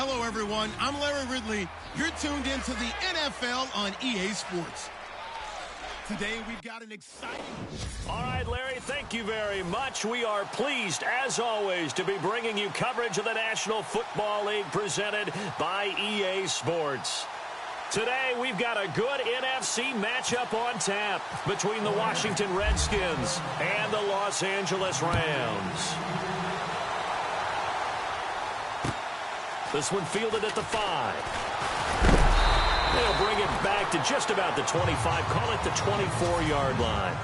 Hello, everyone. I'm Larry Ridley. You're tuned into the NFL on EA Sports. Today, we've got an exciting... All right, Larry, thank you very much. We are pleased, as always, to be bringing you coverage of the National Football League presented by EA Sports. Today, we've got a good NFC matchup on tap between the Washington Redskins and the Los Angeles Rams. This one fielded at the 5. They'll bring it back to just about the 25, call it the 24-yard line.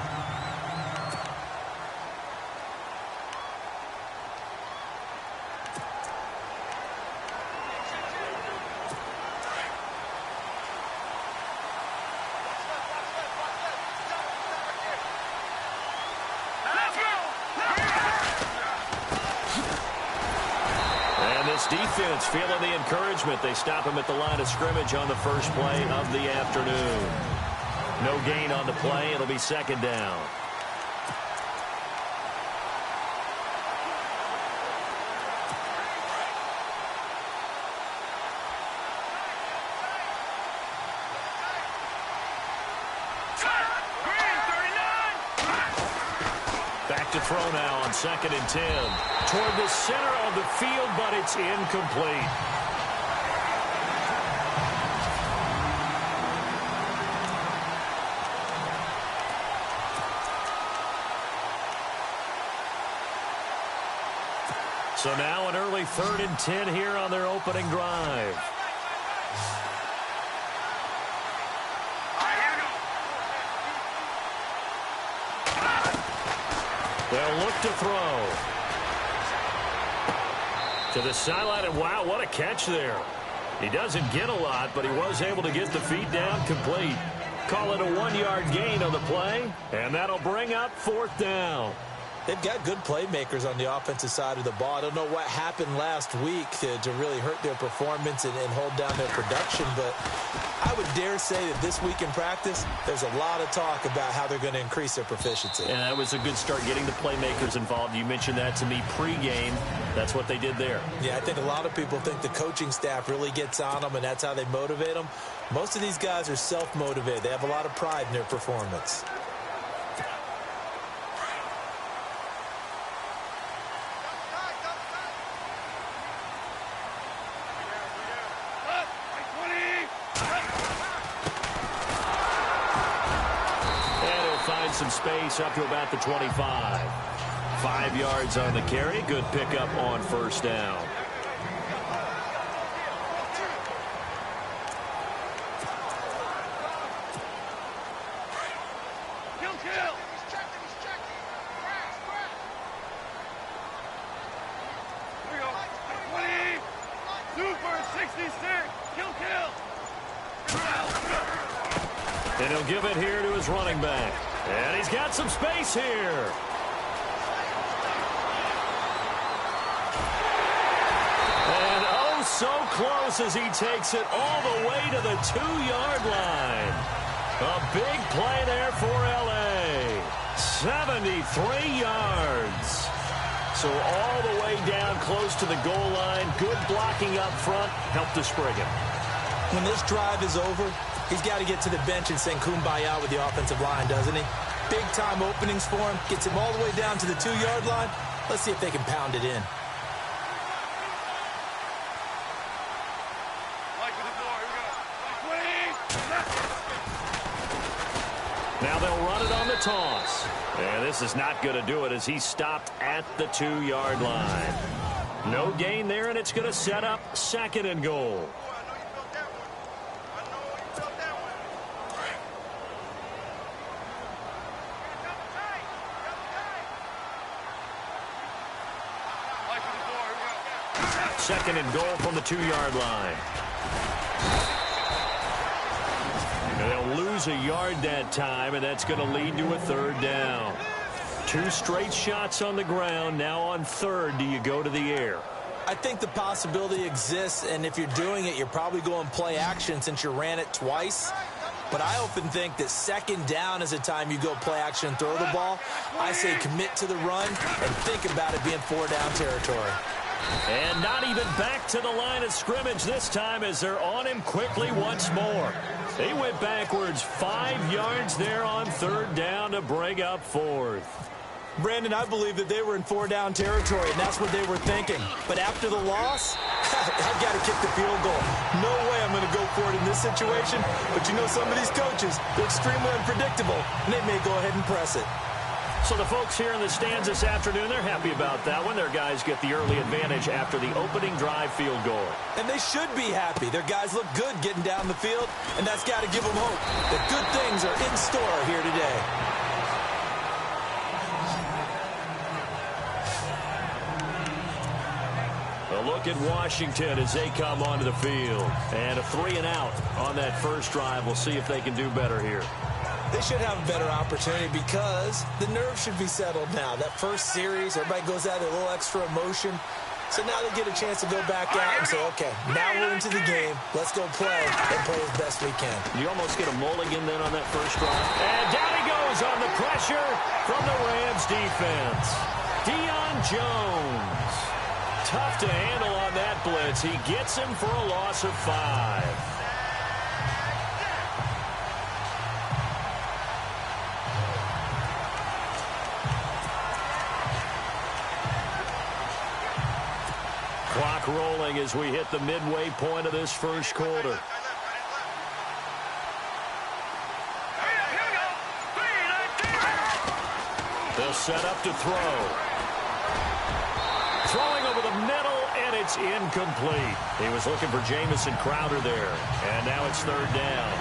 Defense feeling the encouragement. They stop him at the line of scrimmage on the first play of the afternoon. No gain on the play. It'll be second down. Back to throw now on 2nd and 10. Toward the center of the field, but it's incomplete. So now an early 3rd and 10 here on their opening drive. They'll look to throw. To the sideline, and wow, what a catch there. He doesn't get a lot, but he was able to get the feet down complete. Call it a 1-yard gain on the play, and that'll bring up 4th down. They've got good playmakers on the offensive side of the ball. I don't know what happened last week to really hurt their performance and hold down their production, but I would dare say that this week in practice, there's a lot of talk about how they're going to increase their proficiency. And that was a good start, getting the playmakers involved. You mentioned that to me pregame. That's what they did there. Yeah, I think a lot of people think the coaching staff really gets on them, and that's how they motivate them. Most of these guys are self-motivated. They have a lot of pride in their performance. Some space up to about the 25. 5 yards on the carry. Good pickup on 1st down. And he'll give it here to his running back. And he's got some space here. And oh, so close as he takes it all the way to the 2-yard line. A big play there for L.A. 73 yards. So all the way down close to the goal line. Good blocking up front. Helped to spring him. When this drive is over, he's got to get to the bench and sing kumbaya with the offensive line, doesn't he? Big-time openings for him. Gets him all the way down to the 2-yard line. Let's see if they can pound it in. Now they'll run it on the toss. And this is not going to do it as he stopped at the 2-yard line. No gain there, and it's going to set up 2nd and goal. Second and goal from the 2-yard line. And they'll lose a yard that time, and that's going to lead to a 3rd down. 2 straight shots on the ground. Now on 3rd, do you go to the air? I think the possibility exists, and if you're doing it, you're probably going play action since you ran it twice. But I often think that 2nd down is a time you go play action and throw the ball. I say commit to the run and think about it being 4-down territory. And not even back to the line of scrimmage this time as they're on him quickly once more. They went backwards 5 yards there on 3rd down to bring up 4th. Brandon, I believe that they were in 4-down territory, and that's what they were thinking. But after the loss, I've got to kick the field goal. No way I'm going to go for it in this situation. But you know, some of these coaches, they're extremely unpredictable, and they may go ahead and press it. So the folks here in the stands this afternoon, they're happy about that one. Their guys get the early advantage after the opening drive field goal. And they should be happy. Their guys look good getting down the field, and that's got to give them hope that good things are in store here today. A look at Washington as they come onto the field. And a 3-and-out on that first drive. We'll see if they can do better here. They should have a better opportunity because the nerves should be settled now. That first series, everybody goes out with a little extra emotion. So now they get a chance to go back out and say, okay, now we're into the game. Let's go play and play as best we can. You almost get a mulligan then on that first drive. And down he goes on the pressure from the Rams defense. Deion Jones. Tough to handle on that blitz. He gets him for a loss of 5. Clock rolling as we hit the midway point of this first quarter. They'll set up to throw. Throwing over the middle, and it's incomplete. He was looking for Jamison Crowder there, and now it's 3rd down.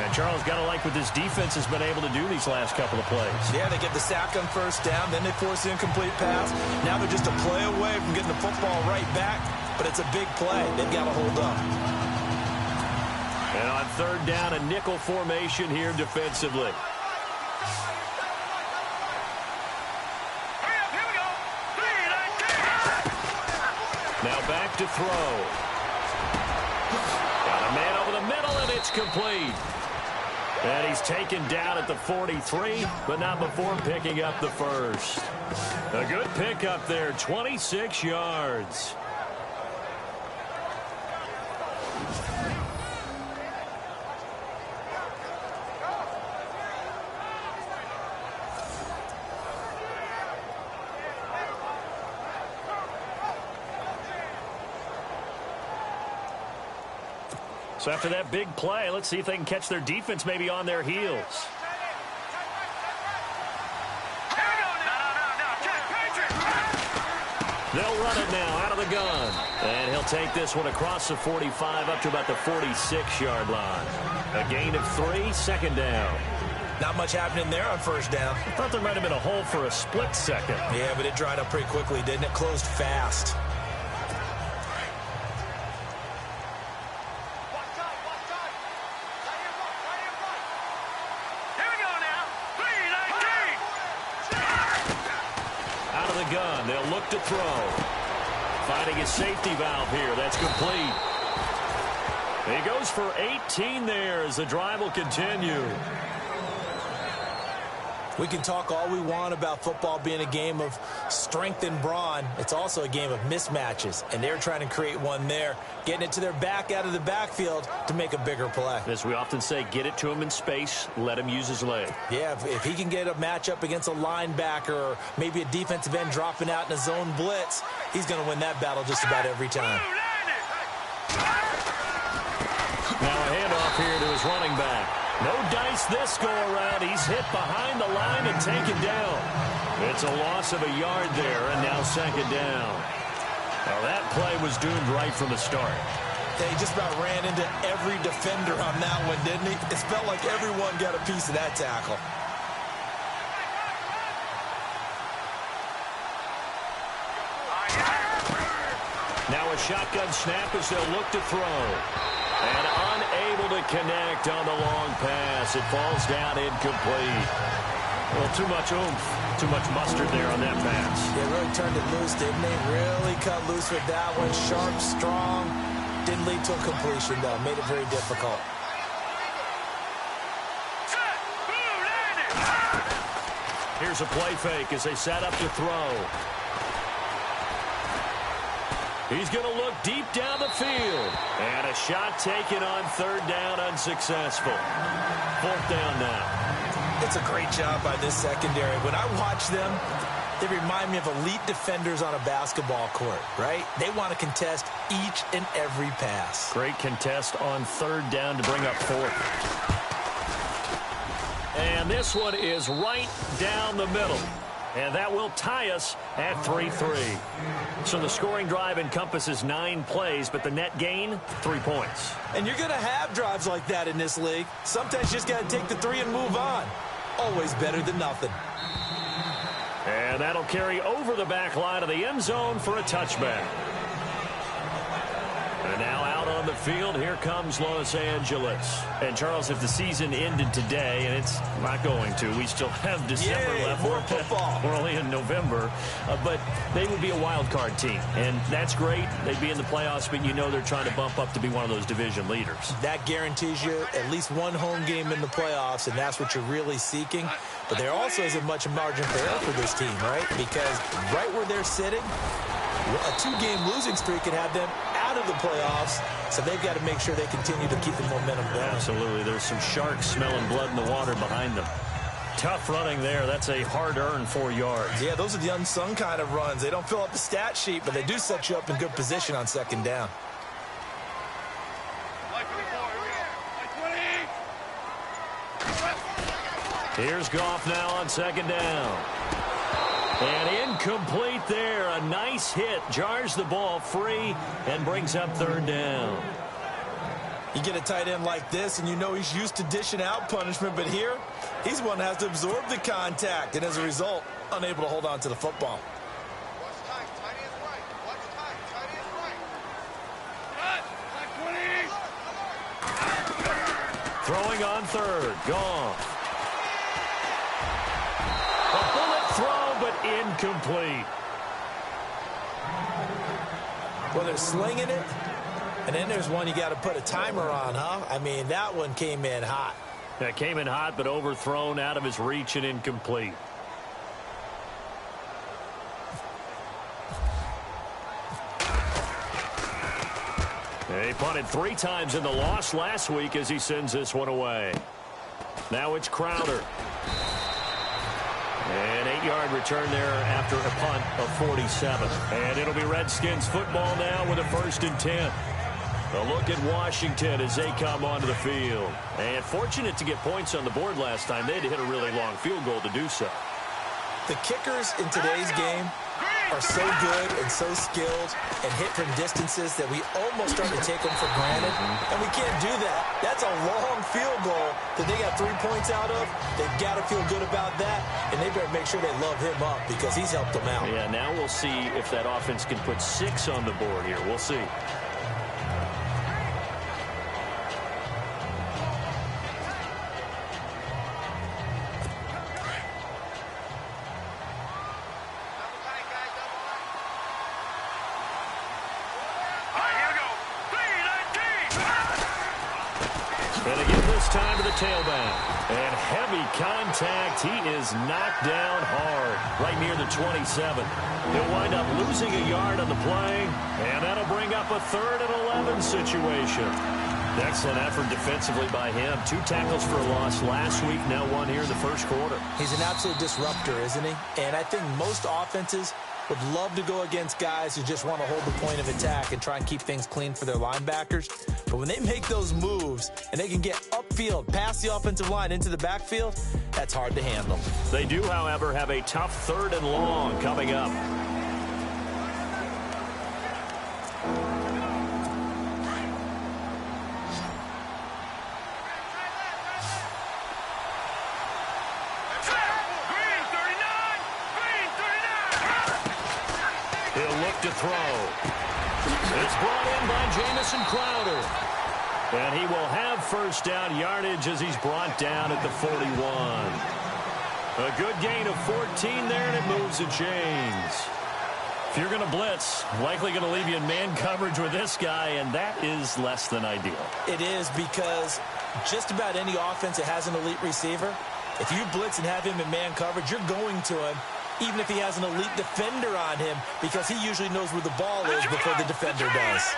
And Charles, got to like what this defense has been able to do these last couple of plays. Yeah, they get the sack on 1st down, then they force the incomplete pass. Now they're just a play away from getting the football right back, but it's a big play. They've got to hold up. And on 3rd down, a nickel formation here defensively. Now back to throw. Got a man over the middle, and it's complete. And he's taken down at the 43, but not before picking up the first. A good pickup there, 26 yards. So after that big play, let's see if they can catch their defense maybe on their heels. They'll run it now out of the gun. And he'll take this one across the 45 up to about the 46-yard line. A gain of 3, 2nd down. Not much happening there on 1st down. I thought there might have been a hole for a split second. Yeah, but it dried up pretty quickly, didn't it? Closed fast. Gun. They'll look to throw. Finding his safety valve here. That's complete. He goes for 18 there as the drive will continue. We can talk all we want about football being a game of strength and brawn. It's also a game of mismatches, and they're trying to create one there, getting it to their back out of the backfield to make a bigger play. As we often say, get it to him in space, let him use his leg. Yeah, if he can get a matchup against a linebacker or maybe a defensive end dropping out in a zone blitz, he's going to win that battle just about every time. Now a handoff here to his running back. No dice this go-around. He's hit behind the line and taken down. It's a loss of a yard there, and now 2nd down. Now that play was doomed right from the start. He just about ran into every defender on that one, didn't he? It felt like everyone got a piece of that tackle. Now a shotgun snap as they'll look to throw. And unable to connect on the long pass. It falls down incomplete. Well, too much oomph, too much mustard there on that pass. They really turned it loose, didn't they? Really cut loose with that one. Sharp, strong. Didn't lead to a completion, though. Made it very difficult. Here's a play fake as they set up to throw. He's going to look deep down the field. And a shot taken on third down, unsuccessful. Fourth down now. It's a great job by this secondary. When I watch them, they remind me of elite defenders on a basketball court, right? They want to contest each and every pass. Great contest on third down to bring up fourth. And this one is right down the middle. And that will tie us at 3-3. So the scoring drive encompasses 9 plays, but the net gain, 3 points. And you're going to have drives like that in this league. Sometimes you just got to take the 3 and move on. Always better than nothing. And that'll carry over the back line of the end zone for a touchback. And now out on the field, here comes Los Angeles. And, Charles, if the season ended today, and it's not going to, we still have December left. More football. We're only in November. But they would be a wild card team. And that's great. They'd be in the playoffs, but you know they're trying to bump up to be one of those division leaders. That guarantees you at least one home game in the playoffs, and that's what you're really seeking. But there also isn't much margin for error for this team, right? Because right where they're sitting, a 2-game losing streak could have them out of the playoffs, so they've got to make sure they continue to keep the momentum going. Absolutely. There's some sharks smelling blood in the water behind them. Tough running there. That's a hard-earned 4 yards. Yeah, those are the unsung kind of runs. They don't fill up the stat sheet, but they do set you up in good position on second down. Here's Goff now on second down. And incomplete there. A nice hit. Jars the ball free and brings up third down. You get a tight end like this, and you know he's used to dishing out punishment, but here, he's one that has to absorb the contact, and as a result, unable to hold on to the football. Throwing on third. Goff. A bullet throw, but incomplete. Well, they're slinging it, and then there's one you got to put a timer on, huh? I mean, that one came in hot. That came in hot, but overthrown, out of his reach, and incomplete. He punted 3 times in the loss last week as he sends this one away. Now it's Crowder. An 8-yard return there after a punt of 47. And it'll be Redskins football now with a 1st and 10. A look at Washington as they come onto the field. And fortunate to get points on the board last time. They had to hit a really long field goal to do so. The kickers in today's game are so good and so skilled and hit from distances that we almost start to take them for granted, and we can't do that. That's a long field goal that they got 3 points out of. They've got to feel good about that, and they better make sure they love him up because he's helped them out. Yeah, now we'll see if that offense can put 6 on the board here. We'll see. Time to the tailback. And heavy contact. He is knocked down hard right near the 27. He'll wind up losing a yard on the play, and that'll bring up a 3rd and 11 situation. Excellent effort defensively by him. 2 tackles for a loss last week, now 1 here in the first quarter. He's an absolute disruptor, isn't he? And I think most offenses would love to go against guys who just want to hold the point of attack and try and keep things clean for their linebackers. But when they make those moves and they can get upfield, past the offensive line into the backfield, that's hard to handle. They do, however, have a tough 3rd and long coming up. To throw. It's brought in by Jamison Crowder. And he will have 1st down yardage as he's brought down at the 41. A good gain of 14 there, and it moves the chains. If you're going to blitz, likely going to leave you in man coverage with this guy, and that is less than ideal. It is, because just about any offense that has an elite receiver, if you blitz and have him in man coverage, you're going to him, even if he has an elite defender on him, because he usually knows where the ball is before the defender does.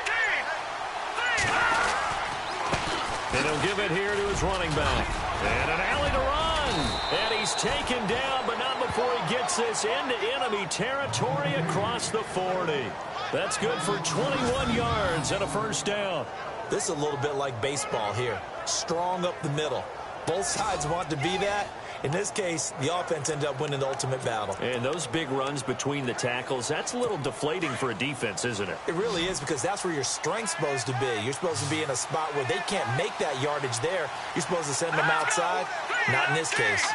And he'll give it here to his running back. And an alley to run. And he's taken down, but not before he gets this into enemy territory across the 40. That's good for 21 yards and a first down. This is a little bit like baseball here. Strong up the middle. Both sides want to be that. In this case, the offense ended up winning the ultimate battle. And those big runs between the tackles, that's a little deflating for a defense, isn't it? It really is, because that's where your strength's supposed to be. You're supposed to be in a spot where they can't make that yardage there. You're supposed to send them outside. Not in this case.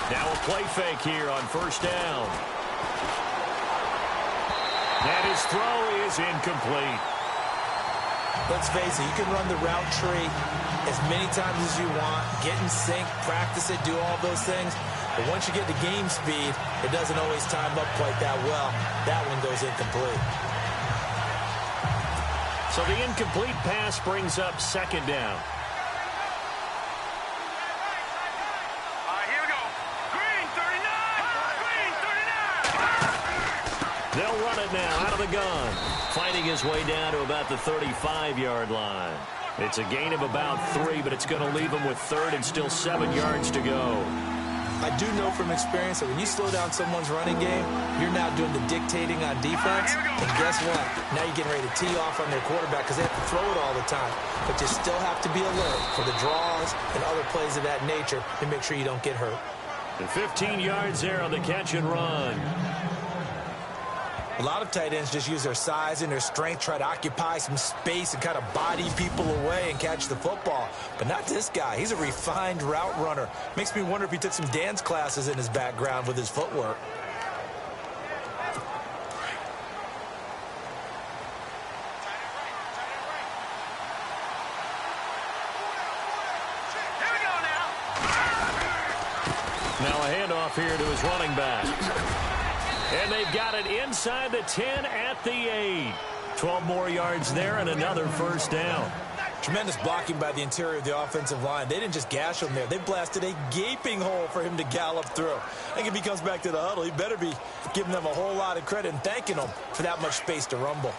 Now a play fake here on first down. And his throw is incomplete. Let's face it, you can run the route tree as many times as you want, get in sync, practice it, do all those things. But once you get to game speed, it doesn't always time up quite that well. That one goes incomplete. So the incomplete pass brings up second down. Here we go. Green 39. Green 39. They'll run it now out of the gun. Fighting his way down to about the 35-yard line. It's a gain of about 3, but it's going to leave him with third and still 7 yards to go. I do know from experience that when you slow down someone's running game, you're now doing the dictating on defense. And guess what? Now you're getting ready to tee off on their quarterback because they have to throw it all the time. But you still have to be alert for the draws and other plays of that nature to make sure you don't get hurt. The 15 yards there on the catch and run. A lot of tight ends just use their size and their strength, try to occupy some space and kind of body people away and catch the football. But not this guy. He's a refined route runner. Makes me wonder if he took some dance classes in his background with his footwork. Now a handoff here to his running back. And they've got it inside the 10 at the 8. 12 more yards there and another first down. Tremendous blocking by the interior of the offensive line. They didn't just gash him there. They blasted a gaping hole for him to gallop through. I think if he comes back to the huddle, he better be giving them a whole lot of credit and thanking them for that much space to rumble.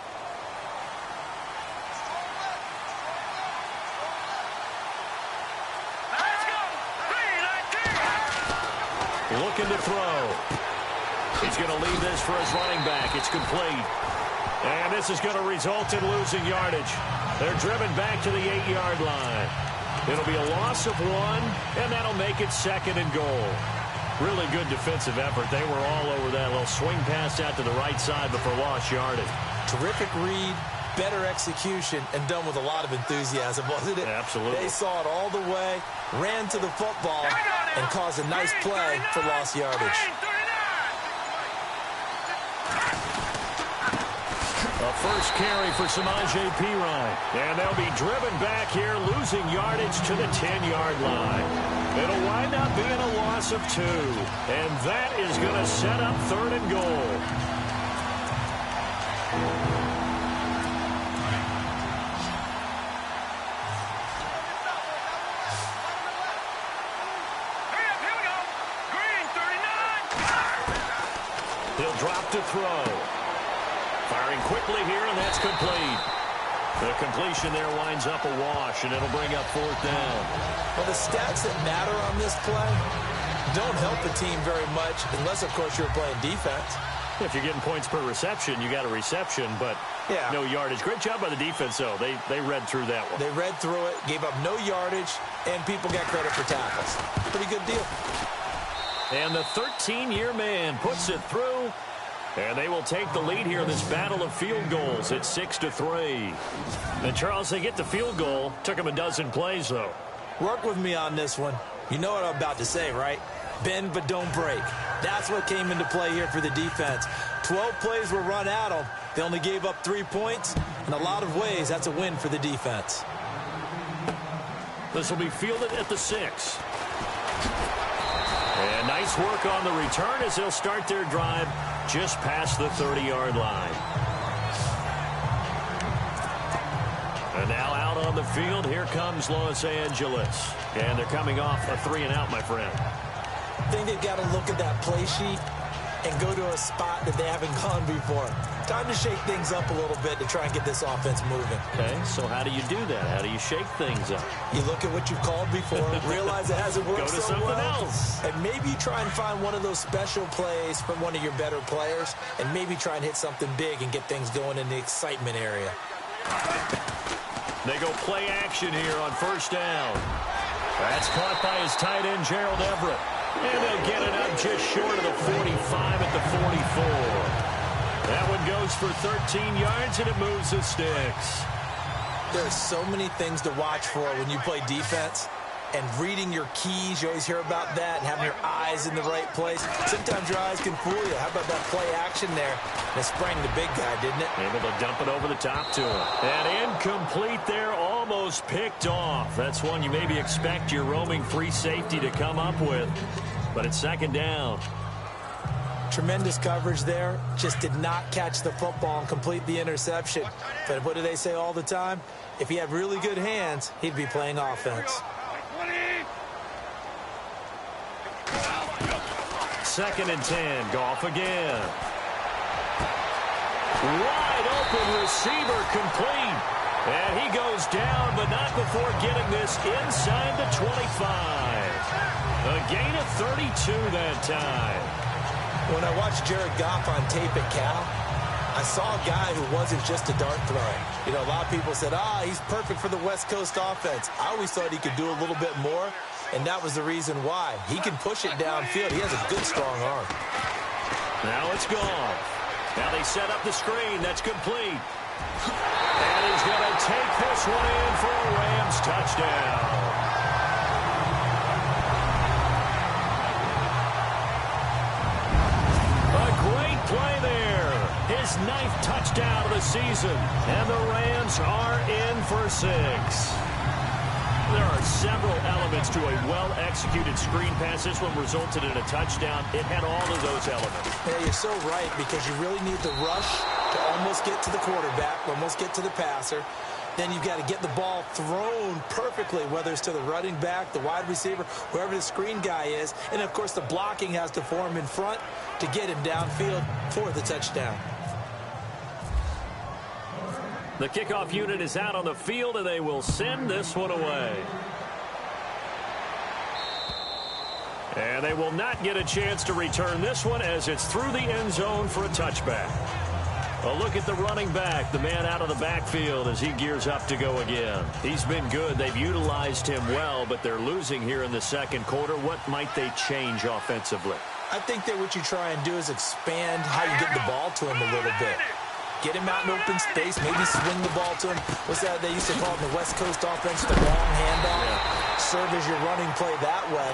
Looking to throw. He's going to leave this for his running back. It's complete. And this is going to result in losing yardage. They're driven back to the 8-yard line. It'll be a loss of 1, and that'll make it second and goal. Really good defensive effort. They were all over that little swing pass out to the right side before lost yardage. Terrific read, better execution, and done with a lot of enthusiasm, wasn't it? Absolutely. They saw it all the way, ran to the football, and caused a nice play for lost yardage. A first carry for Samaje Perine. And they'll be driven back here, losing yardage to the 10-yard line. It'll wind up being a loss of 2. And that is going to set up third and goal. Here we go. Green 39. He'll drop to throw. Firing quickly here, and that's complete. The completion there winds up a wash, and it'll bring up fourth down. Well, the stats that matter on this play don't help the team very much, unless, of course, you're playing defense. If you're getting points per reception, you got a reception, but no yardage. Great job by the defense, though. They read through that one. They read through it, gave up no yardage, and people got credit for tackles. Pretty good deal. And the 13-year man puts it through. And they will take the lead here in this battle of field goals at 6-3. And, Charles, they get the field goal. Took them a dozen plays, though. Work with me on this one. You know what I'm about to say, right? Bend but don't break. That's what came into play here for the defense. 12 plays were run at them. They only gave up 3 points. In a lot of ways, that's a win for the defense. This will be fielded at the 6. And nice work on the return as they'll start their drive just past the 30-yard line. And now out on the field, here comes Los Angeles. And they're coming off a 3-and-out, my friend. I think they've got to look at that play sheet and go to a spot that they haven't gone before. Time to shake things up a little bit to try and get this offense moving. Okay, so how do you do that? How do you shake things up? You look at what you've called before, realize it hasn't worked Go to so something well, else. and maybe you try and find one of those special plays from one of your better players, and maybe try and hit something big and get things going in the excitement area. They go play action here on first down. That's caught by his tight end, Gerald Everett. And they'll get it up just short of the 45 at the 44. That one goes for 13 yards, and it moves the sticks. There are so many things to watch for when you play defense. And reading your keys, you always hear about that, and having your eyes in the right place. Sometimes your eyes can fool you. How about that play action there? And it sprang the big guy, didn't it? Able to dump it over the top to him. And incomplete there, almost picked off. That's one you maybe expect your roaming free safety to come up with. But it's second down. Tremendous coverage there. Just did not catch the football and complete the interception. But what do they say all the time? If he had really good hands, he'd be playing offense. Second and 10. Goff again. Wide open receiver complete. And he goes down, but not before getting this inside the 25. A gain of 32 that time. When I watched Jared Goff on tape at Cal, I saw a guy who wasn't just a dart thrower. You know, a lot of people said, he's perfect for the West Coast offense. I always thought he could do a little bit more, and that was the reason why. He can push it downfield. He has a good, strong arm. Now it's gone. Now they set up the screen. That's complete. And he's going to take this one in for a Rams touchdown. A great play there. His 9th touchdown of the season. And the Rams are in for 6. There are several elements to a well-executed screen pass. This one resulted in a touchdown. It had all of those elements. Yeah, you're so right, because you really need the rush to almost get to the quarterback, almost get to the passer. Then you've got to get the ball thrown perfectly, whether it's to the running back, the wide receiver, whoever the screen guy is. And, of course, the blocking has to form in front to get him downfield for the touchdown. The kickoff unit is out on the field, and they will send this one away. And they will not get a chance to return this one as it's through the end zone for a touchback. A look at the running back, the man out of the backfield as he gears up to go again. He's been good. They've utilized him well, but they're losing here in the second quarter. What might they change offensively? I think that what you try and do is expand how you get the ball to him a little bit. Get him out in open space, maybe swing the ball to him. What's that they used to call it in the West Coast offense, the long handoff? Yeah. Serve as your running play that way,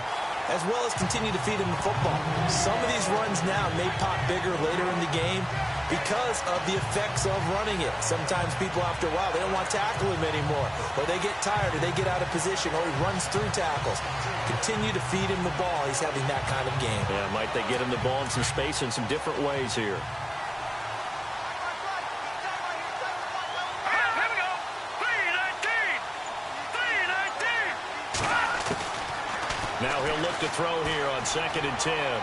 as well as continue to feed him the football. Some of these runs now may pop bigger later in the game because of the effects of running it. Sometimes people, after a while, they don't want to tackle him anymore, or they get tired, or they get out of position, or he runs through tackles. Continue to feed him the ball. He's having that kind of game. Yeah, might they get him the ball in some space in some different ways here. Now he'll look to throw here on 2nd and 10.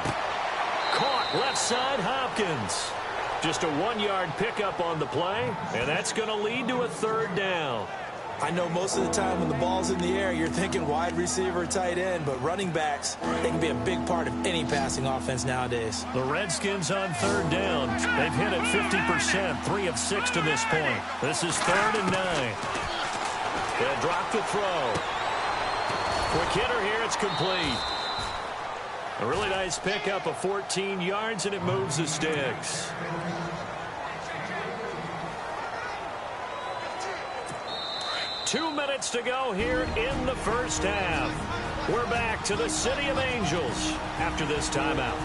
Caught left side, Hopkins. Just a 1-yard pickup on the play, and that's going to lead to a 3rd down. I know most of the time when the ball's in the air, you're thinking wide receiver, tight end, but running backs, they can be a big part of any passing offense nowadays. The Redskins on 3rd down. They've hit it 50%, 3 of 6 to this point. This is 3rd and 9. They'll drop the throw. Quick hitter here, it's complete. A really nice pickup of 14 yards, and it moves the sticks. Two minutes to go here in the first half. We're back to the City of Angels after this timeout.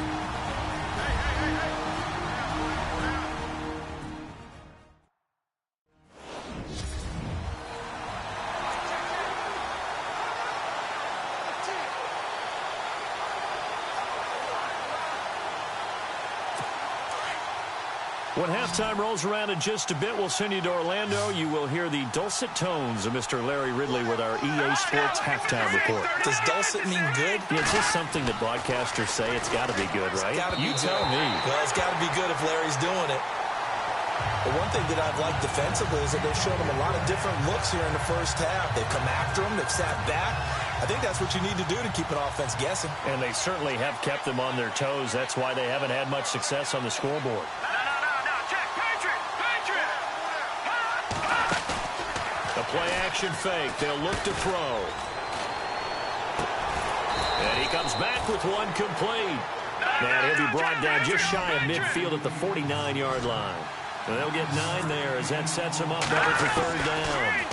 When halftime rolls around in just a bit, we'll send you to Orlando. You will hear the dulcet tones of Mr. Larry Ridley with our EA Sports halftime report. Does dulcet mean good? Yeah, it's just something that broadcasters say. It's got to be good, right? You tell me. Well, it's got to be good if Larry's doing it. But one thing that I've liked defensively is that they've shown him a lot of different looks here in the first half. They've come after him. They've sat back. I think that's what you need to do to keep an offense guessing. And they certainly have kept them on their toes. That's why they haven't had much success on the scoreboard. Check. Patriot. The play-action fake. They'll look to throw. And he comes back with one complete. And he'll be brought down just shy of midfield at the 49-yard line. And they'll get 9 there as that sets him up better for third down.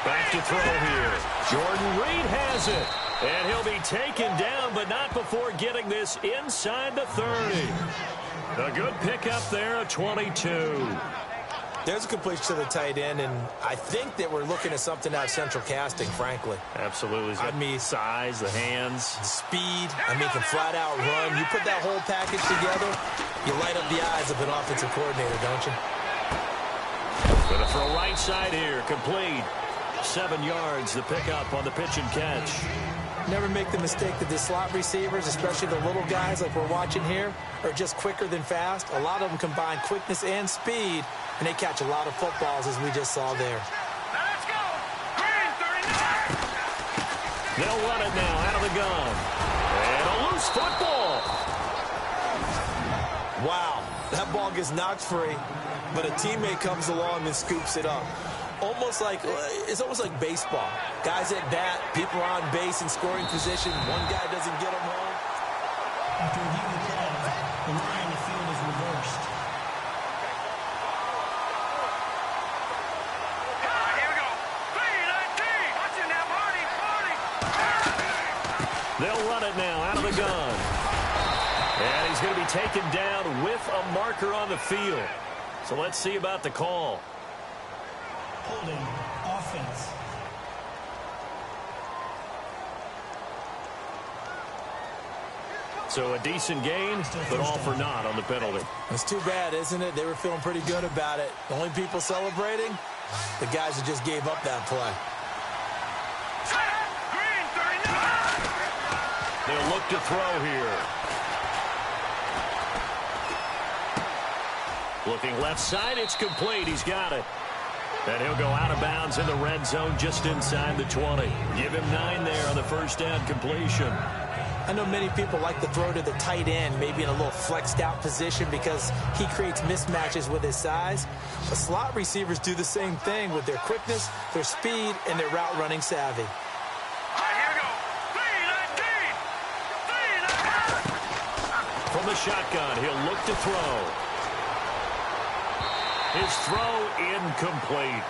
Back to throw here. Jordan Reed has it. And he'll be taken down, but not before getting this inside the 30. A good pickup there at 22. There's a completion to the tight end, and I think that we're looking at something out of central casting, frankly. Absolutely. I mean, size, the hands. Speed. I mean, can flat out run. You put that whole package together, you light up the eyes of an offensive coordinator, don't you? Going to throw right side here. Complete. 7 yards, the pickup on the pitch and catch. Never make the mistake that the slot receivers, especially the little guys like we're watching here, are just quicker than fast. A lot of them combine quickness and speed, and they catch a lot of footballs, as we just saw there. Let's go. Green, 39. They'll run it now out of the gun. And a loose football. Wow, that ball gets knocked free, but a teammate comes along and scoops it up. It's almost like baseball. Guys at bat, people are on base in scoring position. One guy doesn't get them home. After reviewing the play, the line in the field is reversed. Here we go. 3-19. Watch it now, Marty. They'll run it now out of the gun. And he's going to be taken down with a marker on the field. So let's see about the call. Holding offense. So a decent gain, but all for naught on the penalty. It's too bad, isn't it? They were feeling pretty good about it. The only people celebrating, the guys who just gave up that play. Green, 39. They'll look to throw here. Looking left side, it's complete. He's got it. And he'll go out of bounds in the red zone just inside the 20. Give him 9 there on the first down completion. I know many people like to throw to the tight end, maybe in a little flexed out position because he creates mismatches with his size. But slot receivers do the same thing with their quickness, their speed, and their route running savvy. Here we go. 3-19. From the shotgun, he'll look to throw. His throw incomplete.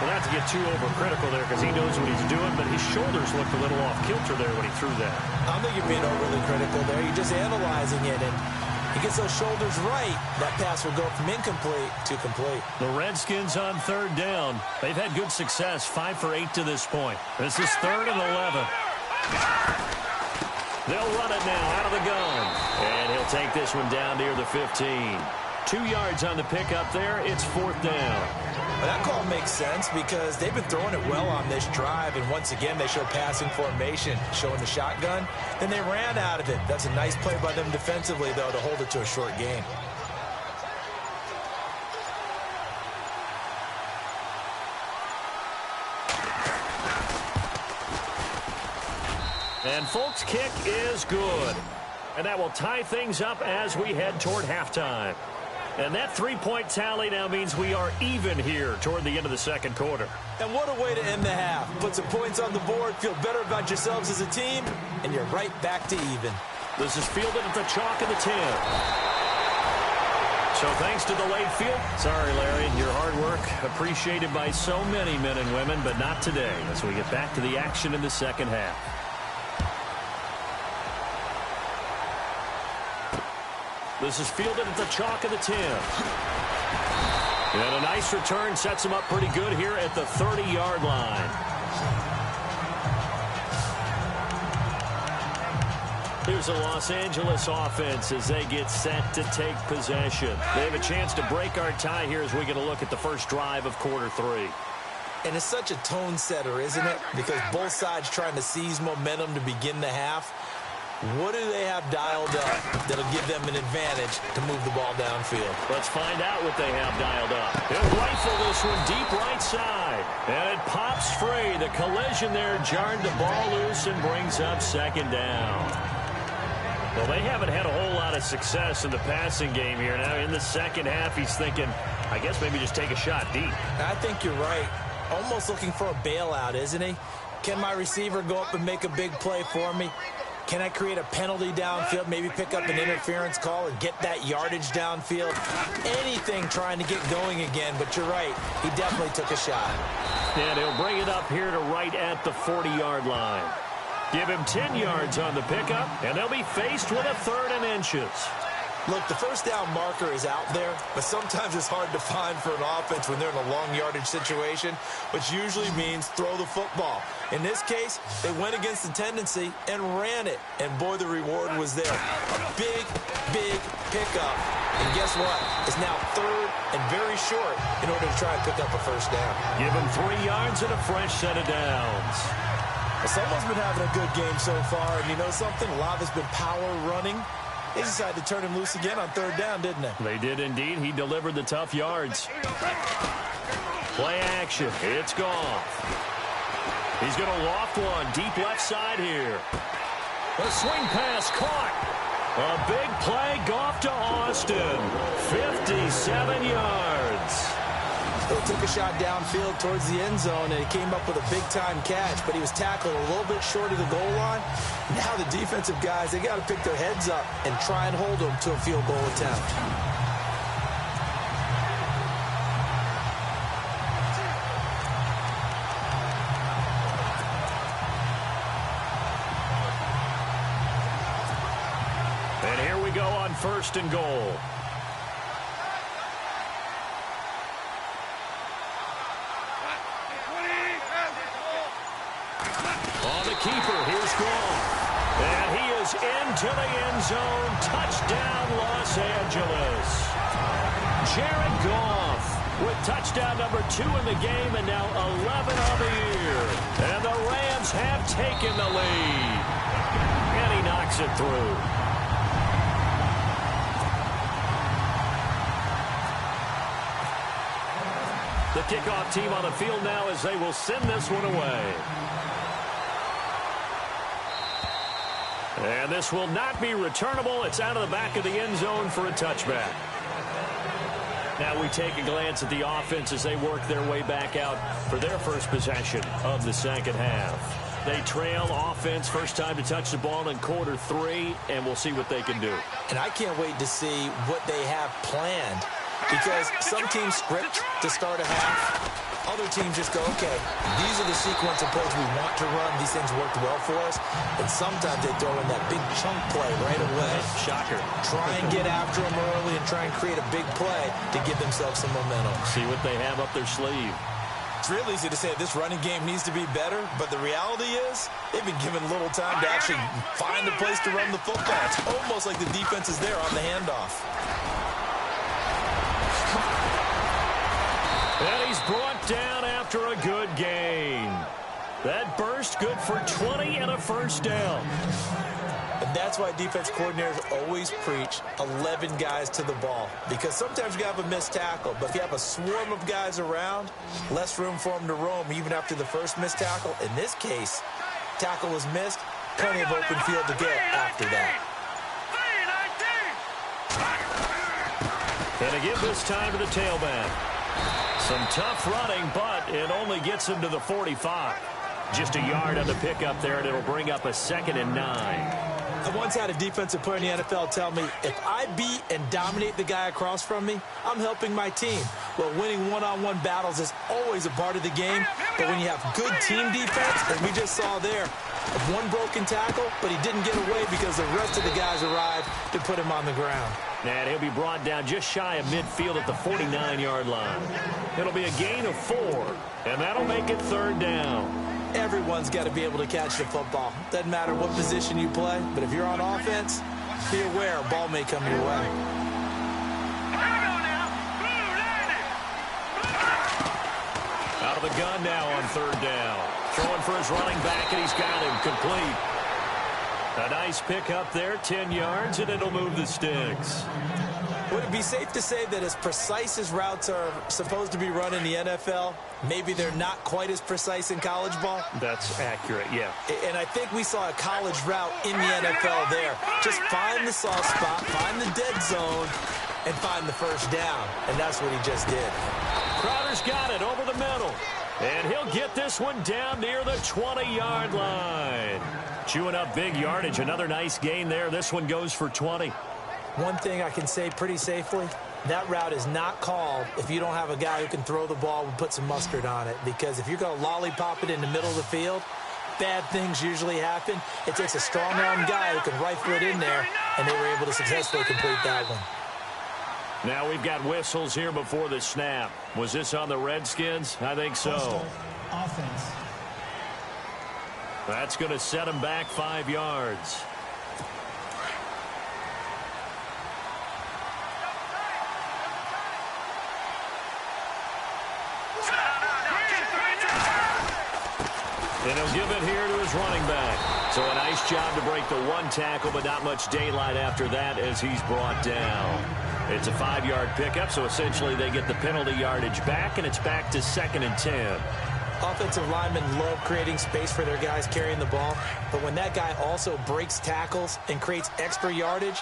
Well, not to get too overcritical there because he knows what he's doing, but his shoulders looked a little off kilter there when he threw that. I don't think you're being overly critical there. You're just analyzing it, and he gets those shoulders right. That pass will go from incomplete to complete. The Redskins on third down. They've had good success, 5 for 8 to this point. This is 3rd and 11. They'll run it now out of the gun. And he'll take this one down near the 15. 2 yards on the pickup there. It's 4th down. Well, that call makes sense because they've been throwing it well on this drive, and once again they show passing formation, showing the shotgun. Then they ran out of it. That's a nice play by them defensively, though, to hold it to a short gain. And Folk's kick is good. And that will tie things up as we head toward halftime. And that 3-point tally now means we are even here toward the end of the second quarter. And what a way to end the half. Put some points on the board, feel better about yourselves as a team, and you're right back to even. This is fielded at the chalk of the 10. So thanks to the late field. Sorry, Larry, your hard work appreciated by so many men and women, but not today as we get back to the action in the second half. This is fielded at the chalk of the 10. And a nice return sets him up pretty good here at the 30-yard line. Here's the Los Angeles offense as they get set to take possession. They have a chance to break our tie here as we get a look at the first drive of quarter 3. And it's such a tone setter, isn't it? Because both sides trying to seize momentum to begin the half. What do they have dialed up that'll give them an advantage to move the ball downfield? Let's find out what they have dialed up. He'll rifle this one deep right side. And it pops free. The collision there jarred the ball loose and brings up second down. Well, they haven't had a whole lot of success in the passing game here. Now, in the second half, he's thinking, I guess maybe just take a shot deep. I think you're right. Almost looking for a bailout, isn't he? Can my receiver go up and make a big play for me? Can I create a penalty downfield, maybe pick up an interference call and get that yardage downfield? Anything trying to get going again, but you're right. He definitely took a shot. And he'll bring it up here to right at the 40-yard line. Give him 10 yards on the pickup, and they'll be faced with a 3rd and inches. Look, the first down marker is out there, but sometimes it's hard to find for an offense when they're in a long yardage situation, which usually means throw the football. In this case, they went against the tendency and ran it, and boy, the reward was there. A big, big pickup. And guess what? It's now 3rd and very short in order to try and pick up a first down. Give him 3 yards and a fresh set of downs. Well, someone's been having a good game so far, and you know something? A lot of it's been power running. They decided to turn him loose again on 3rd down, didn't they? They did indeed. He delivered the tough yards. Play action. It's Goff. He's going to loft one deep left side here. A swing pass caught. A big play. Goff to Austin. 57 yards. They took a shot downfield towards the end zone, and he came up with a big-time catch, but he was tackled a little bit short of the goal line. Now the defensive guys, they got to pick their heads up and try and hold them to a field goal attempt. And here we go on 1st and goal. Keeper, here's Goff. And he is into the end zone. Touchdown, Los Angeles. Jared Goff with touchdown number 2 in the game and now 11 on the year. And the Rams have taken the lead. And he knocks it through. The kickoff team on the field now as they will send this one away. And this will not be returnable. It's out of the back of the end zone for a touchback. Now we take a glance at the offense as they work their way back out for their first possession of the second half. They trail offense, first time to touch the ball in quarter 3, and we'll see what they can do. And I can't wait to see what they have planned, because some teams script to start a half. Other teams just go, okay, these are the sequence of plays we want to run. These things worked well for us. And sometimes they throw in that big chunk play right away. Shocker. Try and get after them early and try and create a big play to give themselves some momentum. See what they have up their sleeve. It's real easy to say this running game needs to be better, but the reality is they've been given little time to actually find a place to run the football. It's almost like the defense is there on the handoff. And he's brought down after a good gain. That burst good for 20 and a first down. And that's why defense coordinators always preach 11 guys to the ball. Because sometimes you have a missed tackle, but if you have a swarm of guys around, less room for them to roam even after the first missed tackle. In this case, tackle was missed, plenty of open field to get after that. And to give this time to the tailback. Some tough running, but it only gets him to the 45. Just a yard on the pickup there, and it'll bring up a 2nd and 9. I once had a defensive player in the NFL tell me, if I beat and dominate the guy across from me, I'm helping my team. Well, winning one-on-one battles is always a part of the game, but when you have good team defense, as we just saw there, one broken tackle, but he didn't get away because the rest of the guys arrived to put him on the ground. And he'll be brought down just shy of midfield at the 49-yard line. It'll be a gain of 4, and that'll make it 3rd down. Everyone's got to be able to catch the football. Doesn't matter what position you play, but if you're on offense, be aware a ball may come your way. Out of the gun now on third down. Throwing for his running back, and he's got him complete. A nice pickup there, 10 yards, and it'll move the sticks. Would it be safe to say that as precise as routes are supposed to be run in the NFL, maybe they're not quite as precise in college ball? That's accurate, yeah. And I think we saw a college route in the NFL there. Just find the soft spot, find the dead zone, and find the first down. And that's what he just did. Crowder's got it over the middle. And he'll get this one down near the 20-yard line. Chewing up big yardage. Another nice gain there. This one goes for 20. One thing I can say pretty safely, that route is not called if you don't have a guy who can throw the ball and put some mustard on it. Because if you're going to lollipop it in the middle of the field, bad things usually happen. It takes a strong-arm guy who can rifle it in there, and they were able to successfully complete that one. Now we've got whistles here before the snap. Was this on the Redskins? I think so. Offense. That's going to set him back 5 yards. And he'll give it here to his running back. So a nice job to break the one tackle, but not much daylight after that as he's brought down. It's a 5-yard pickup, so essentially they get the penalty yardage back, and it's back to 2nd and 10. Offensive linemen love creating space for their guys carrying the ball, but when that guy also breaks tackles and creates extra yardage,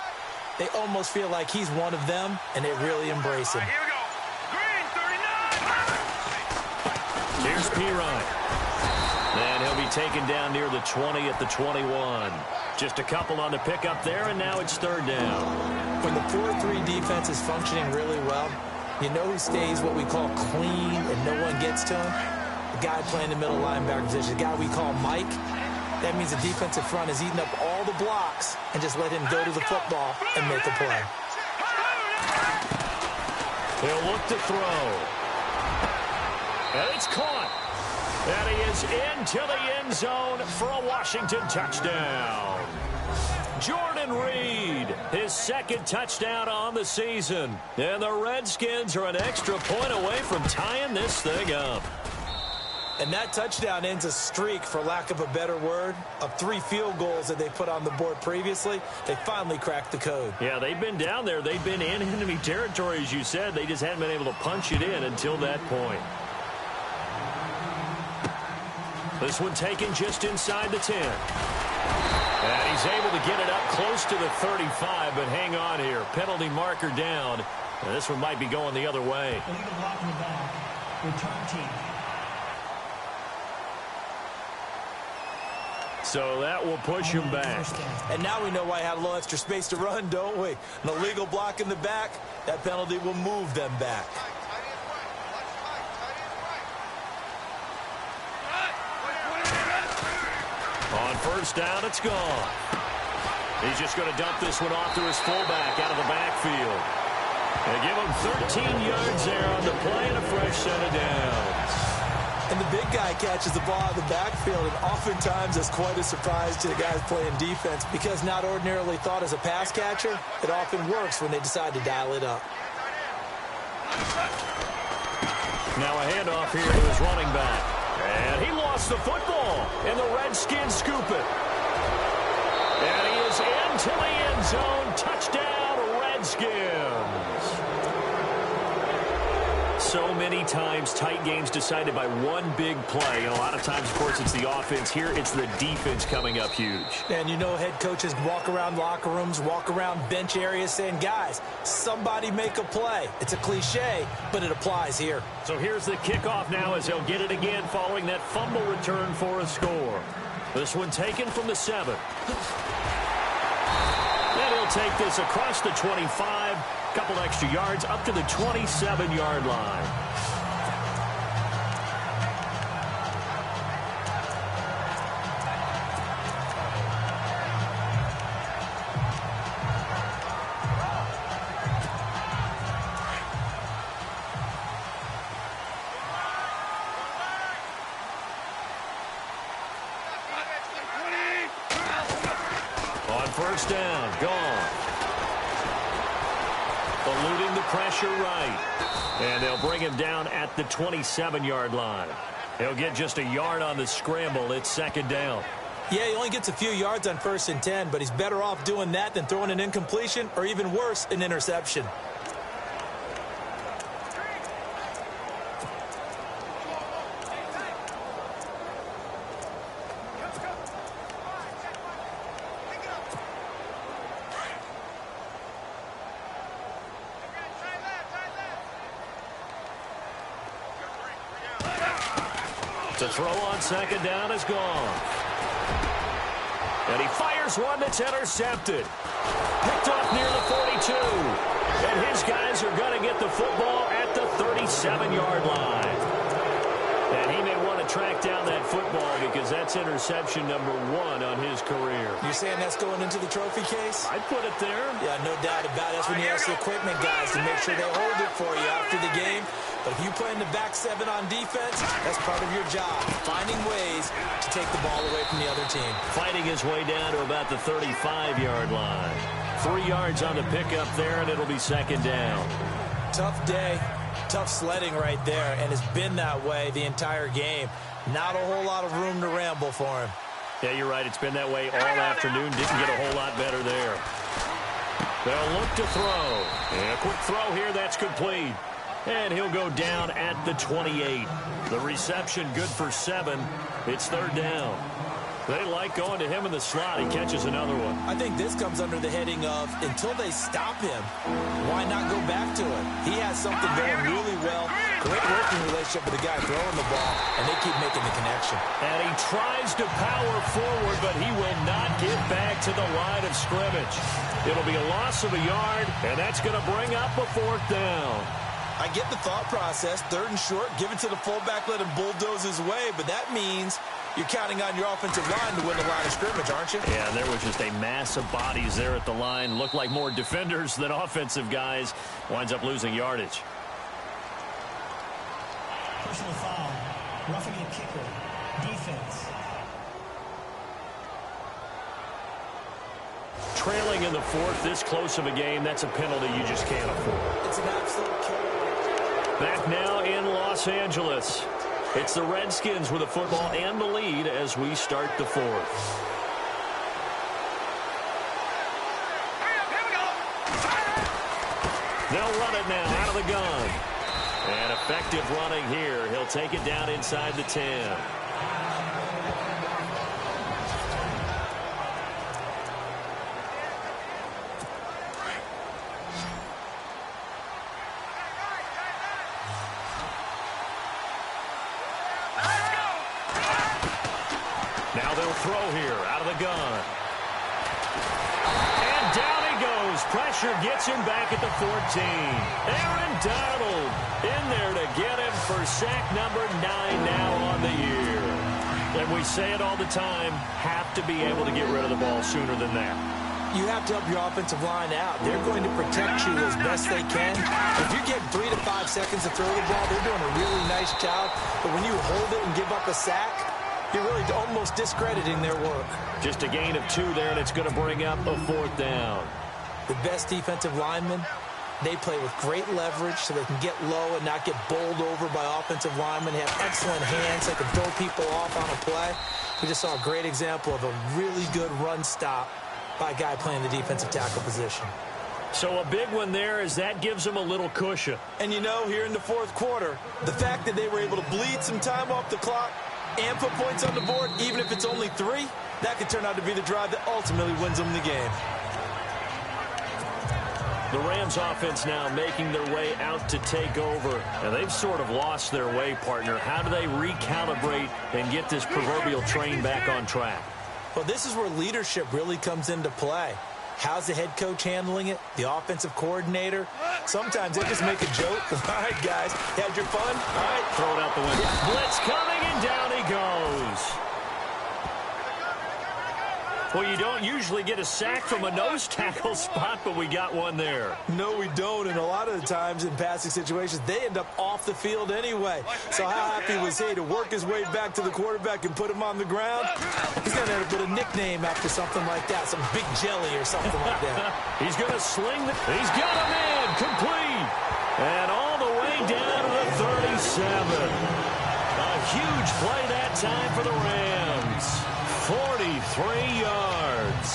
they almost feel like he's one of them, and they really embrace him. Here we go. Green, 39. Here's Pirine. And he'll be taken down near the 20 at the 21. Just a couple on the pickup there, and now it's 3rd down. When the 4-3 defense is functioning really well, you know who stays what we call clean and no one gets to him? The guy playing the middle linebacker position, the guy we call Mike. That means the defensive front is eating up all the blocks and just let him go to the football and make a play. He'll look to throw. And it's caught. And he is into the end zone for a Washington touchdown. Jordan Reed, his 2nd touchdown on the season. And the Redskins are an extra point away from tying this thing up. And that touchdown ends a streak, for lack of a better word, of 3 field goals that they put on the board previously. They finally cracked the code. Yeah, they've been down there. They've been in enemy territory, as you said. They just hadn't been able to punch it in until that point. This one taken just inside the 10. And he's able to get it up close to the 35, but hang on here. Penalty marker down. And this one might be going the other way. Illegal block in the back. Return team. So that will push him back. And now we know why I had a little extra space to run, don't we? An illegal block in the back, that penalty will move them back. On 1st down, it's gone. He's just going to dump this one off to his fullback out of the backfield. They give him 13 yards there on the play and a fresh set of downs. And the big guy catches the ball out of the backfield, and oftentimes it's quite a surprise to the guys playing defense because not ordinarily thought as a pass catcher, it often works when they decide to dial it up. Now a handoff here to his running back. And he lost the football, and the Redskins scoop it. And he is into the end zone. Touchdown, Redskins. So many times, tight games decided by one big play. And a lot of times, of course, it's the offense. Here, it's the defense coming up huge. And you know head coaches walk around locker rooms, walk around bench areas saying, guys, somebody make a play. It's a cliche, but it applies here. So here's the kickoff now as they'll get it again following that fumble return for a score. This one taken from the 7. And he'll take this across the 25. Couple extra yards up to the 27-yard line. first down. Gone. Eluding the pressure right. And they'll bring him down at the 27-yard line. He'll get just a yard on the scramble. It's second down. Yeah, he only gets a few yards on 1st and 10, but he's better off doing that than throwing an incompletion or even worse, an interception. The throw on second down is gone. And he fires one that's intercepted. Picked off near the 42. And his guys are going to get the football at the 37-yard line. And he may want to track down that football because that's interception number 1 on his career. You're saying that's going into the trophy case? I'd put it there. Yeah, no doubt about it. That's when you ask the equipment guys to make sure they hold it for you after the game. But if you play in the back 7 on defense, that's part of your job, finding ways to take the ball away from the other team. Fighting his way down to about the 35-yard line. 3 yards on the pickup there, and it'll be second down. Tough day, tough sledding right there, and it's been that way the entire game. Not a whole lot of room to ramble for him. Yeah, you're right. It's been that way all afternoon. Didn't get a whole lot better there. They'll look to throw. And a quick throw here. That's complete. And he'll go down at the 28. The reception good for 7. It's third down. They like going to him in the slot. He catches another one. I think this comes under the heading of until they stop him, why not go back to it? He has something going really well. Great working relationship with the guy throwing the ball, and they keep making the connection. And he tries to power forward, but he will not get back to the line of scrimmage. It'll be a loss of a yard, and that's going to bring up a fourth down. I get the thought process. 3rd and short, give it to the fullback, let him bulldoze his way, but that means you're counting on your offensive line to win the line of scrimmage, aren't you? Yeah, there was just a mass of bodies there at the line. Looked like more defenders than offensive guys. Winds up losing yardage. Personal foul. Roughing the kicker. Defense. Trailing in the 4th, this close of a game, that's a penalty you just can't afford. It's an absolute killer. Back now in Los Angeles. It's the Redskins with the football and the lead as we start the 4th. They'll run it now out of the gun. And effective running here. He'll take it down inside the 10. Now they'll throw here out of the gun. And down he goes. Pressure gets him back at the 14. Aaron Donald in there to get him for sack number 9 now on the year. And we say it all the time, have to be able to get rid of the ball sooner than that. You have to help your offensive line out. They're going to protect you as best they can. If you're getting 3 to 5 seconds to throw the ball, they're doing a really nice job. But when you hold it and give up a sack, you're really almost discrediting their work. Just a gain of 2 there, and it's going to bring up a 4th down. The best defensive linemen, they play with great leverage so they can get low and not get bowled over by offensive linemen. They have excellent hands. They can throw people off on a play. We just saw a great example of a really good run stop by a guy playing the defensive tackle position. So a big one there as that gives them a little cushion. And you know, here in the 4th quarter, the fact that they were able to bleed some time off the clock and put points on the board, even if it's only 3, that could turn out to be the drive that ultimately wins them the game. The Rams offense now making their way out to take over. And they've sort of lost their way, partner. How do they recalibrate and get this proverbial train back on track? Well, this is where leadership really comes into play. How's the head coach handling it? The offensive coordinator? Sometimes they just make a joke. All right, guys, had your fun? All right. Throw it out the window. Blitz coming, and down he goes. Well, you don't usually get a sack from a nose tackle spot, but we got one there. No, we don't, and a lot of the times in passing situations, they end up off the field anyway. So how happy was he to work his way back to the quarterback and put him on the ground? He's going to end up with a nickname after something like that, some Big Jelly or something like that. He's going to sling the... He's got a man complete. And all the way down to the 37. A huge play that time for the Rams. 43 yards.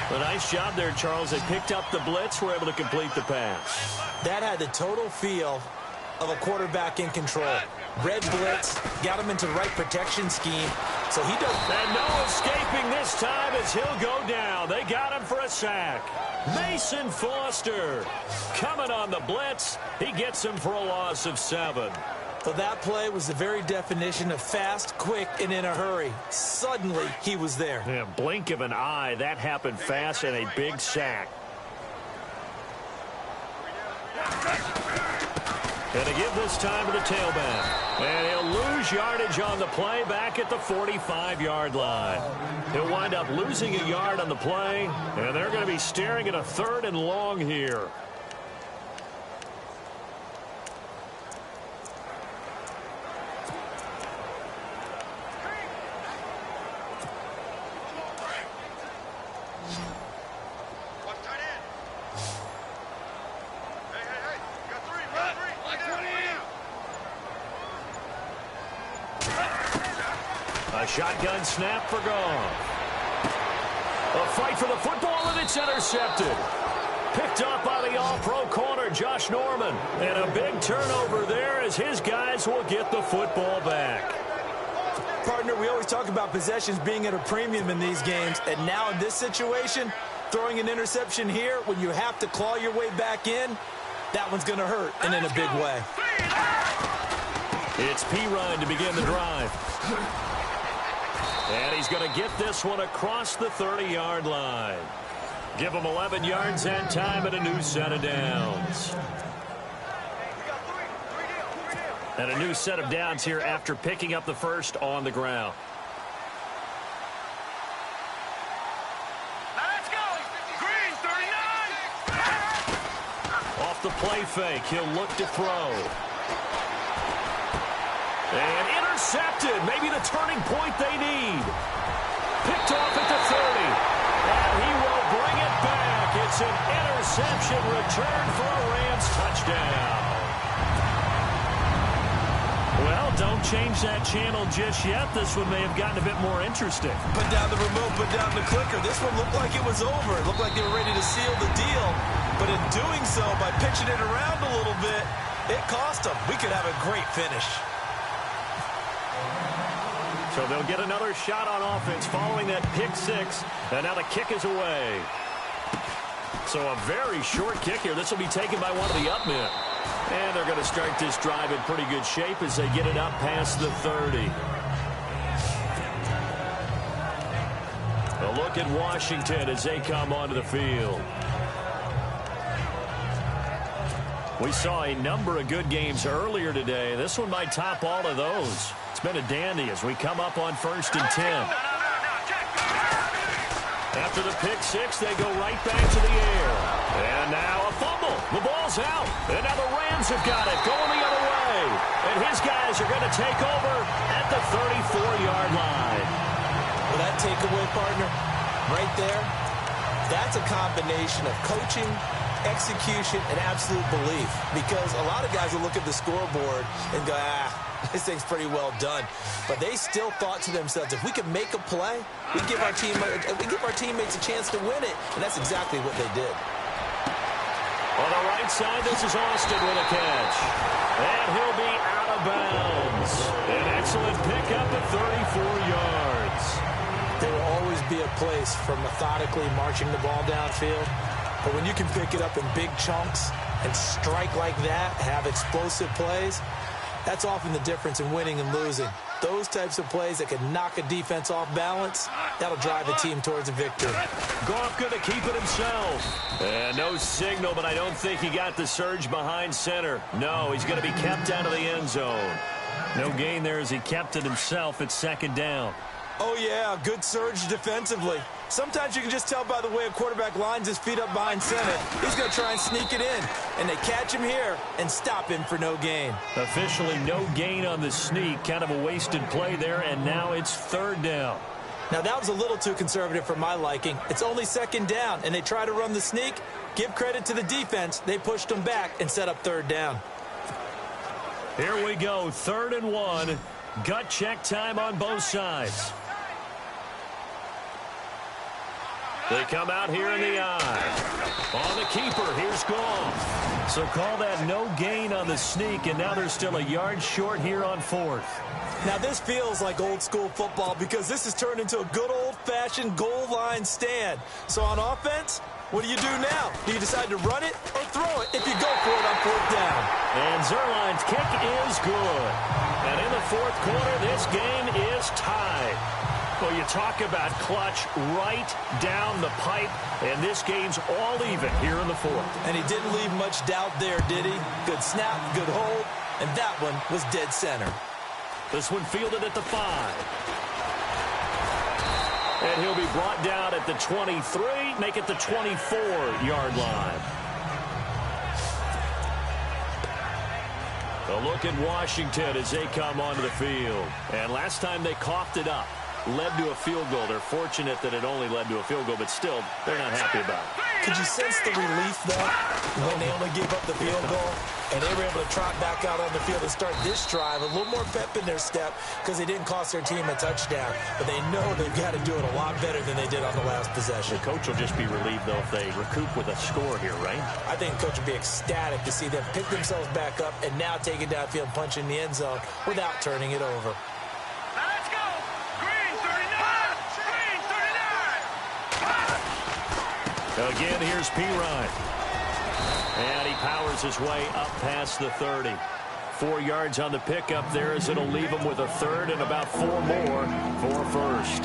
A nice job there, Charles. They picked up the blitz, were able to complete the pass. That had the total feel of a quarterback in control. Red blitz, got him into the right protection scheme, so he does. And no escaping this time as he'll go down. They got him for a sack. Mason Foster coming on the blitz. He gets him for a loss of 7. But that play was the very definition of fast, quick, and in a hurry. Suddenly, he was there. Yeah, blink of an eye. That happened fast and a big sack. And to give this time to the tailback. And he'll lose yardage on the play back at the 45-yard line. He'll wind up losing a yard on the play, and they're going to be staring at a 3rd and long here. A shotgun snap for Goff. A fight for the football, and it's intercepted. Picked up by the all-pro corner, Josh Norman. And a big turnover there as his guys will get the football back. Partner, we always talk about possessions being at a premium in these games. And now in this situation, throwing an interception here when you have to claw your way back in, that one's going to hurt, and in a big way. It's Perine to begin the drive. And he's going to get this one across the 30-yard line. Give him 11 yards and time and a new set of downs. And a new set of downs here after picking up the first on the ground. Now let's go. Green, 39. Off the play fake, he'll look to throw. And intercepted. Maybe the turning point they need. Picked off at the 30. And he will bring it back. It's an interception return for a Rams touchdown. Well, don't change that channel just yet. This one may have gotten a bit more interesting. Put down the remote, put down the clicker. This one looked like it was over. It looked like they were ready to seal the deal. But in doing so, by pitching it around a little bit, it cost them. We could have a great finish. So they'll get another shot on offense following that pick 6. And now the kick is away. So a very short kick here. This will be taken by one of the up men. And they're going to start this drive in pretty good shape as they get it up past the 30. A look at Washington as they come onto the field. We saw a number of good games earlier today. This one might top all of those. It's been a dandy as we come up on 1st and 10. After the pick 6, they go right back to the air. And now a fumble. The ball's out. And now the Rams have got it going the other way. And his guys are going to take over at the 34-yard line. Well, that takeaway, partner, right there, that's a combination of coaching, execution, and absolute belief. Because a lot of guys will look at the scoreboard and go, this thing's pretty well done. But they still thought to themselves, if we can make a play, we give our teammates a chance to win it. And that's exactly what they did. On the right side, this is Austin with a catch. And he'll be out of bounds. An excellent pickup at 34 yards. There will always be a place for methodically marching the ball downfield. But when you can pick it up in big chunks and strike like that, have explosive plays, that's often the difference in winning and losing. Those types of plays that can knock a defense off balance, that'll drive a team towards a victory. Goff going to keep it himself. And no signal, but I don't think he got the surge behind center. No, he's going to be kept out of the end zone. No gain there as he kept it himself at 2nd down. Oh, yeah, good surge defensively. Sometimes you can just tell by the way a quarterback lines his feet up behind center. He's going to try and sneak it in, and they catch him here and stop him for no gain. Officially no gain on the sneak. Kind of a wasted play there, and now it's third down. Now, that was a little too conservative for my liking. It's only second down, and they try to run the sneak. Give credit to the defense. They pushed them back and set up third down. Here we go, 3rd and 1. Gut check time on both sides. They come out here in the eye. On the keeper, here's Goff. So call that no gain on the sneak, and now they're still a yard short here on 4th. Now, this feels like old-school football because this has turned into a good old-fashioned goal line stand. So on offense, what do you do now? Do you decide to run it or throw it if you go for it on 4th down? And Zuerlein's kick is good. And in the 4th quarter, this game is tied. Well, you talk about clutch right down the pipe, and this game's all even here in the 4th. And he didn't leave much doubt there, did he? Good snap, good hold, and that one was dead center. This one fielded at the 5. And he'll be brought down at the 23, make it the 24-yard line. A look at Washington as they come onto the field. And last time they coughed it up, led to a field goal. They're fortunate that it only led to a field goal, but still, they're not happy about it. Could you sense the relief, though, when they only gave up the field goal? And they were able to trot back out on the field and start this drive. A little more pep in their step because they didn't cost their team a touchdown. But they know they've got to do it a lot better than they did on the last possession. The coach will just be relieved, though, if they recoup with a score here, right? I think the coach will be ecstatic to see them pick themselves back up and now take it downfield and punch in the end zone without turning it over. Now let's go. Green 39. Green 39. Again, here's Pirine. And he powers his way up past the 30. 4 yards on the pickup there as it'll leave him with a 3rd and about 4 more for first.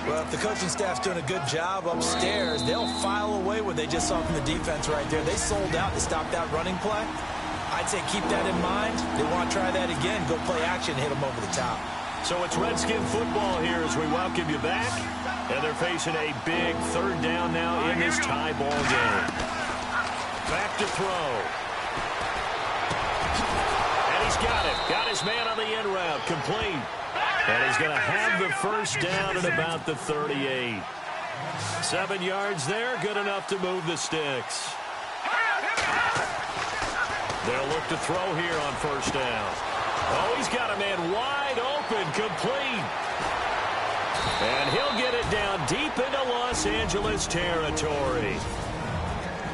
Well, if the coaching staff's doing a good job upstairs, they'll file away what they just saw from the defense right there. They sold out to stop that running play. I'd say keep that in mind. They want to try that again. Go play action, hit them over the top. So it's Redskin football here as we welcome you back. And they're facing a big 3rd down now in this tie ball game. Back to throw. And he's got it. Got his man on the end route. Complete. And he's going to have the first down at about the 38. 7 yards there. Good enough to move the sticks. They'll look to throw here on 1st down. Oh, he's got a man wide open. Complete. And he'll get it down deep into Los Angeles territory.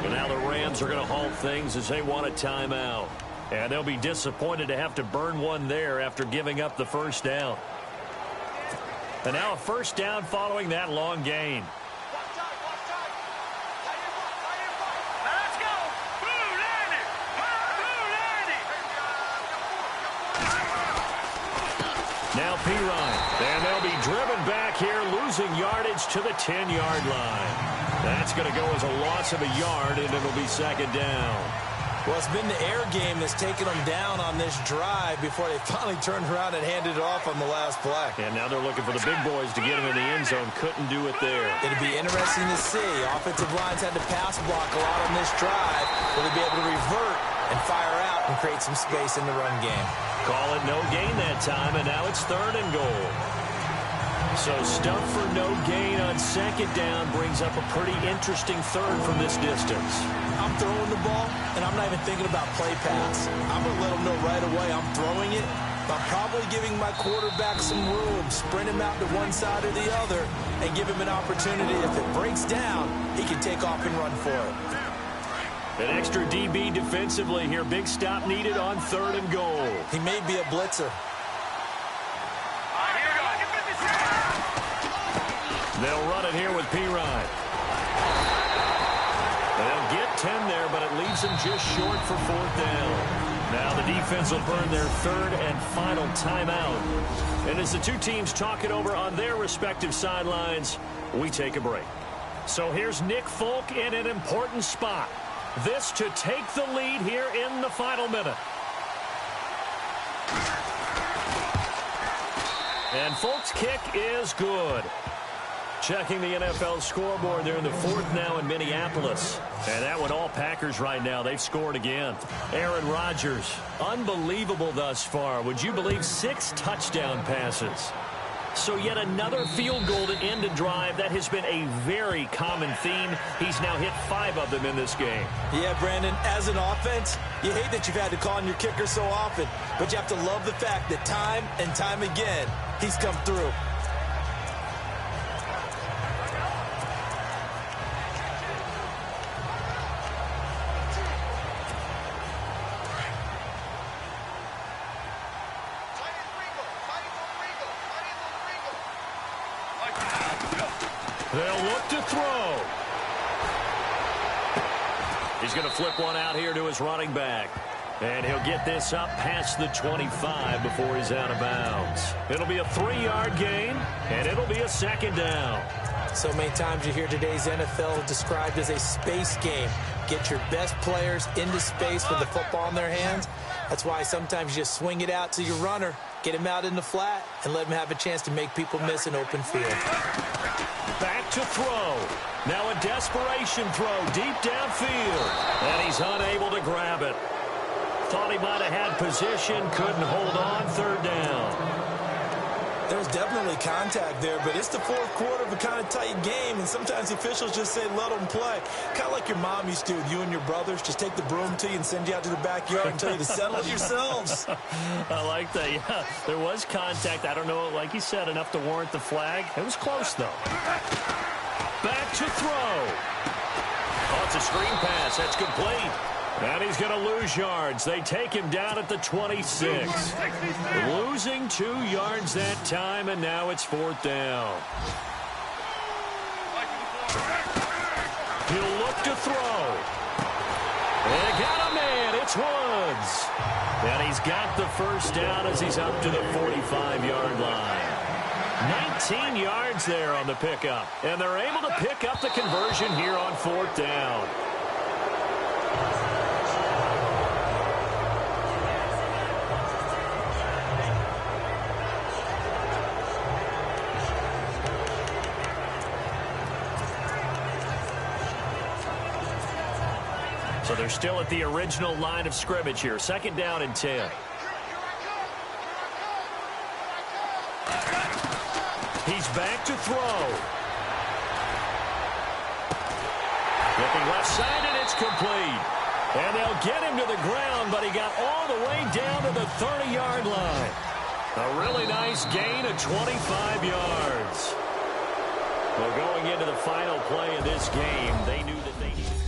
And now the Rams are going to halt things as they want a timeout. And they'll be disappointed to have to burn one there after giving up the 1st down. And now a 1st down following that long gain. Let's go. Blue landing. Blue landing. Now Pirine. And they'll be driven back here, losing yardage to the 10-yard line. That's going to go as a loss of a yard, and it'll be 2nd down. Well, it's been the air game that's taken them down on this drive before they finally turned around and handed it off on the last play. And now they're looking for the big boys to get him in the end zone. Couldn't do it there. It'd be interesting to see. Offensive lines had to pass block a lot on this drive. Will they be able to revert and fire out and create some space in the run game? Call it no gain that time, and now it's 3rd and goal. So stuff for no gain on 2nd down brings up a pretty interesting 3rd from this distance. I'm throwing the ball, and I'm not even thinking about play pass. I'm going to let them know right away I'm throwing it. But I'm probably giving my quarterback some room, sprint him out to one side or the other, and give him an opportunity. If it breaks down, he can take off and run for it. An extra DB defensively here. Big stop needed on 3rd and goal. He may be a blitzer. They'll run it here with Pirine. They'll get 10 there, but it leaves them just short for 4th down. Now the defense will burn their 3rd and final timeout. And as the two teams talk it over on their respective sidelines, we take a break. So here's Nick Folk in an important spot. This to take the lead here in the final minute. And Folk's kick is good. Checking the NFL scoreboard, they're in the fourth now in Minneapolis. And that one all Packers right now. They've scored again. Aaron Rodgers, unbelievable thus far. Would you believe 6 touchdown passes? So yet another field goal to end a drive. That has been a very common theme. He's now hit 5 of them in this game. Yeah, Brandon, as an offense, you hate that you've had to call on your kicker so often, but you have to love the fact that time and time again, he's come through. They'll look to throw. He's going to flip one out here to his running back. And he'll get this up past the 25 before he's out of bounds. It'll be a 3-yard gain, and it'll be a second down. So many times you hear today's NFL described as a space game. Get your best players into space with the football in their hands. That's why sometimes you just swing it out to your runner, get him out in the flat, and let him have a chance to make people miss an open field. Back to throw. Now a desperation throw deep downfield. And he's unable to grab it. Thought he might have had position, couldn't hold on, third down. There's definitely contact there, but it's the fourth quarter of a kind of tight game, and sometimes officials just say, let them play. Kind of like your mom used to with you and your brothers. Just take the broom to you and send you out to the backyard and tell you to settle it yourselves. I like that. Yeah, there was contact. I don't know, like you said, enough to warrant the flag. It was close, though. Back to throw. Oh, it's a screen pass. That's complete. And he's going to lose yards. They take him down at the 26. Losing 2 yards that time, and now it's fourth down. He'll look to throw. They got a man. It's Woods. And he's got the first down as he's up to the 45-yard line. 19 yards there on the pickup. And they're able to pick up the conversion here on fourth down. So they're still at the original line of scrimmage here. Second down and 10. He's back to throw. Looking left side, and it's complete. And they'll get him to the ground, but he got all the way down to the 30-yard line. A really nice gain of 25 yards. Well, going into the final play of this game, they knew that they needed